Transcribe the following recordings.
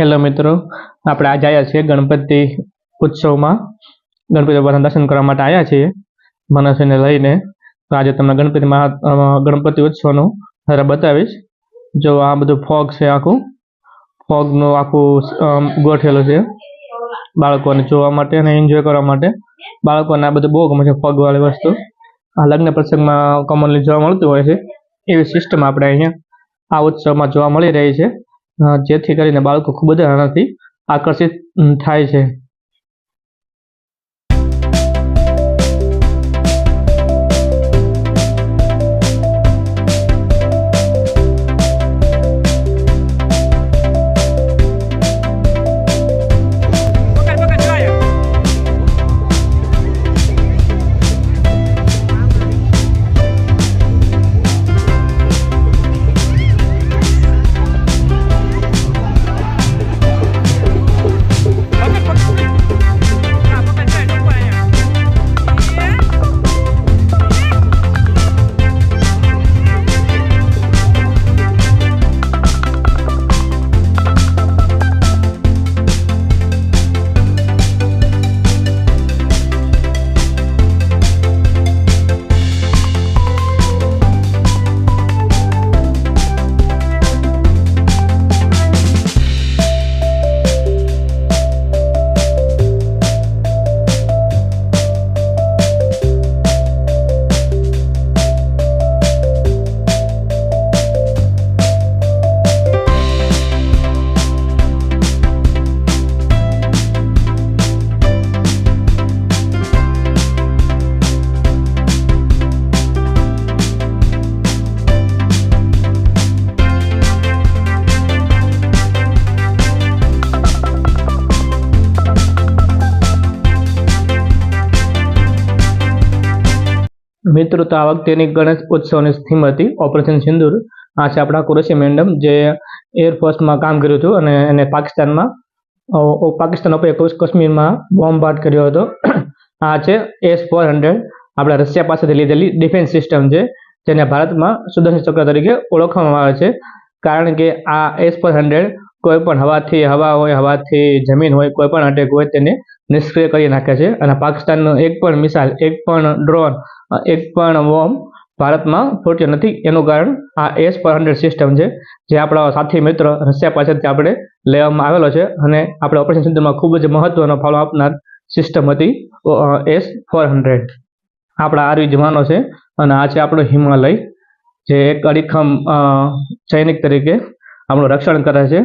Hello મિત્રો, આપણે આજે આવ્યા છીએ ગણપતિ ઉત્સવમાં ગણપતિ બાપાના દર્શન કરવા માટે આવ્યા છીએ મનસ્વીને લઈને. તો આજે તમને ગણપતિ ઉત્સવનું જરા બતાવીશ. જો આ બધું ફોગ છે, ફોગનું આખું ગોઠવેલું છે બાળકોને જોવા માટે અને એન્જોય કરવા માટે. બાળકોને આ બધું બહુ ગમે છે, ફોગવાળી વસ્તુ. આ લગ્ન પ્રસંગમાં કોમનલી જોવા મળતું હોય છે. એવી સિસ્ટમ આપણે અહીંયા આ ઉત્સવમાં જોવા મળી રહી છે, જેથી કરીને બાળકો ખૂબ જ આનાથી આકર્ષિત થાય છે. મિત્રો, તો આ વખતેની ગણેશ ઉત્સવની થીમ હતી ઓપરેશન સિંદૂર. આ છે આપણા કુરેશી મેડમ, જે એરફોર્સમાં કામ કર્યું હતું અને એને પાકિસ્તાન ઉપર કાશ્મીરમાં બોમ્બબાર્ડ કર્યો હતો. આ છે S-400, આપણે રશિયા પાસેથી લીધેલી ડિફેન્સ સિસ્ટમ છે, જેને ભારતમાં સુદર્શન ચક્ર તરીકે ઓળખવામાં આવે છે. કારણ કે આ S-400 કોઈ પણ હવા હોય, હવાથી જમીન હોય, કોઈ પણ અટેક હોય તેને નિષ્ક્રિય કરી નાખે છે. અને પાકિસ્તાનનો એક પણ મિસાઇલ, એક પણ ડ્રોન, એક પણ બોમ્બ ભારતમાં ફૂટ્યો નથી. એનું કારણ આ S-400 સિસ્ટમ છે, જે આપણા સાથી મિત્ર રશિયા પાસેથી આપણે લેવામાં આવેલો છે અને આપણે ઓપરેશન સિંધુમાં ખૂબ જ મહત્વનો ફાળો આપનાર સિસ્ટમ હતી S-400. આપણા આર્મી જવાનો છે અને આ છે આપણો હિમાલય, જે એક અડીખમ સૈનિક તરીકે આપણું રક્ષણ કરે છે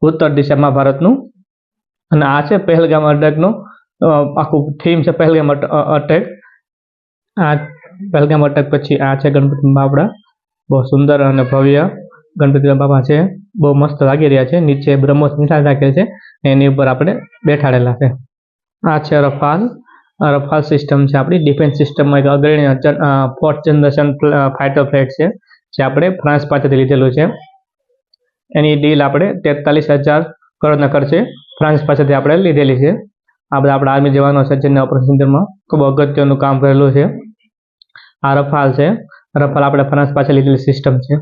ઉત્તર દિશામાં ભારતનું. અને આ છે પહેલગામ અટેકનું આખું થીમ છે, પહેલગામ અટેક. આ પહેલગામ અટેક પછી આ છે ગણપતિ બાપડા, બહુ સુંદર અને ભવ્ય ગણપતિ બાપા છે, બહુ મસ્ત લાગી રહ્યા છે. નીચે બ્રહ્મોસ નિશાન રાખેલ છે, એની ઉપર આપણે બેઠાડેલા છે. આ છે રફાલ સિસ્ટમ છે, આપણી ડિફેન્સ સિસ્ટમમાં એક અગ્રણી 4th જનરેશન ફાઇટર ફ્લાઇટ છે, જે આપણે ફ્રાન્સ પાસેથી લીધેલું છે. એની ડીલ આપણે 43,000 કરોડના ખર્ચે ફ્રાન્સ પાસેથી આપણે લીધેલી છે. આ બધા આપણા આર્મી જવાનો છે, જેને ઓપરેશન સિંધુમાં ખૂબ અગત્યનું કામ કરેલું છે. આ રફાલ છે, રફાલ આપણે ફ્રાન્સ પાસે લીધેલી સિસ્ટમ છે.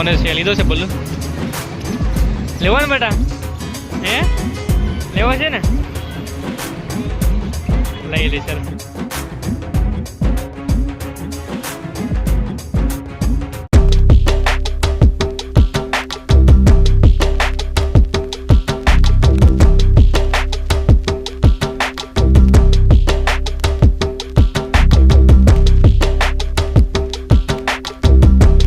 મને છે લીધો છે બલૂન લેવો ને બેટા હે લેવો છે ને લઈ લે ચાલ